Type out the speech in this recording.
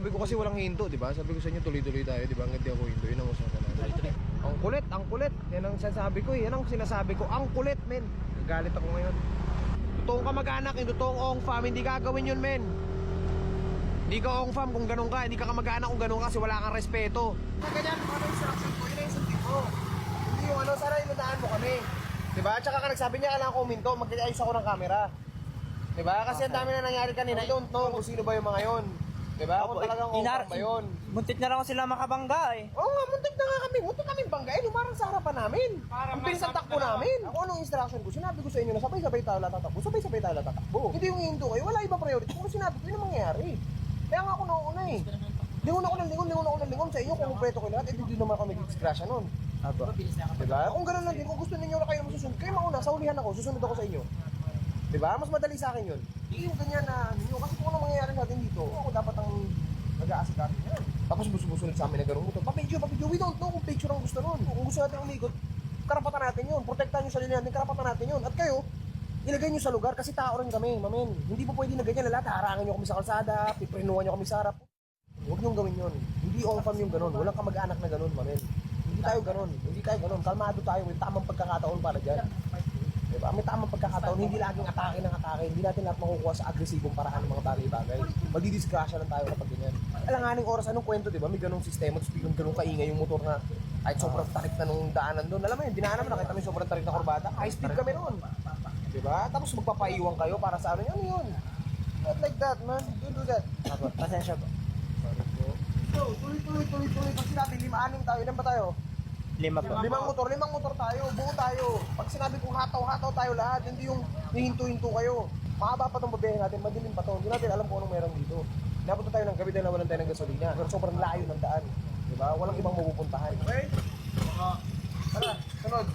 Sabi ko kasi walang hinto, di ba? Sabi ko sa inyo tuloy-tuloy tayo, di ba? Hanggang di ako hinto, yun ang usapan natin. Ang kulit, ang kulit. Yan ang sinasabi ko, yan ang sinasabi ko. Ang kulit, men. Nagalit ako ngayon. Totoong kamag-anak, yung totoong ong fam, hindi gagawin yun, men. Hindi ka ong fam kung ganun ka, hindi ka kamag-anak kung ganun ka kasi wala kang respeto. Na ganyan, kung ano yung instruction ko, yun ang instruction ko. Hindi yung ano, sana inundahan mo kami. Diba? Tsaka ka nagsabi niya, kailangan ko uminto, mag-ayos ako ng camera. Diba? Kasi ang dami na nangyari kanina, I don't know kung sino ba yung mga yun. Diba? Kung talagang ong fam ba yun. Muntik na lang sila makabangga eh. Oo nga, muntik na nga kami. Muntik kami banggain. Umarang sa harapan namin. Ang bilis ang takbo namin. Ako anong instruction ko? Sinabi ko sa inyo na sabay-sabay tayo tatakbo. Sabay-sabay tayo tatakbo. Hindi yung hinto kayo. Wala ibang priority. Kung sinabi ko, yun ang mangyayari. Kaya nga ako nauuna eh. Lingon ako ng lingon sa inyo. Kung kumpleto ko lahat, hindi naman ako mag-disgrasya nun. Apo. Diba? Kung gano'n lang din, kung gusto ninyo na kayo masusunod, kayo mauna, sa ulihan ako, susunod ako sa inyo. Diba? Mas madali sa akin yun. Hindi yung ganyan na, kasi kung anong mangyayari natin dito, ako dapat ang nag-aasikaso yan. Tapos busunod sa amin na gano'n motor. Pa-picture, we don't know kung picture ang gusto nun. Kung gusto natin umikot, karapatan natin yun. Protektahan yung sarili natin, karapatan natin yun. At kayo, ilagay nyo sa lugar kasi tao rin kami, mamen. Hindi po pwede na ganyan na lahat, harangan nyo kami sa kalsada, piprenuhan nyo kami sa harap. Huwag nyo gawin yun. Hindi ong fam yung gano'n. Walang kamag-anak na gano'n, mamen. Hindi tayo gano'n. Kalmado tayo, may tamang pagkakataon para dyan. Diba? May tamang pagkakataon, hindi laging atake ng atake. Hindi natin lahat makukuha sa agresibong paraan ng mga bagay-bagay. Magdidisgrasya lang tayo kapag ganyan. Alanganing oras, anong kwento, diba? May ganong sistema, tapos biglang ganong kaingay yung motor na kahit sobrang tarik na nung daanan doon. Alam mo yun, dinaanan mo, nakita mo yung sobrang tarik na kurbada. High speed kami noon. Diba? Tapos magpapaiwan kayo para sa ano yun. Not like that, man. Don't do that. Apo. Pasensya po. Sorry po. So, tuloy. Pag sinabi, 5-6 tayo. Ilan ba tayo? 5 po. 5 motor tayo, buo tayo. Pag sinabi kong hataw tayo lahat, hindi yung hihinto-hinto kayo. Mahaba pa itong babiyahe natin, madilim pa to. Hindi natin alam kung anong meron dito. Napunta tayo ng gabi dahil nawalan tayo ng gasolina. Pero sobrang layo ng daan. Diba? Walang ibang mapupuntahan. Okay? Tara, sunod.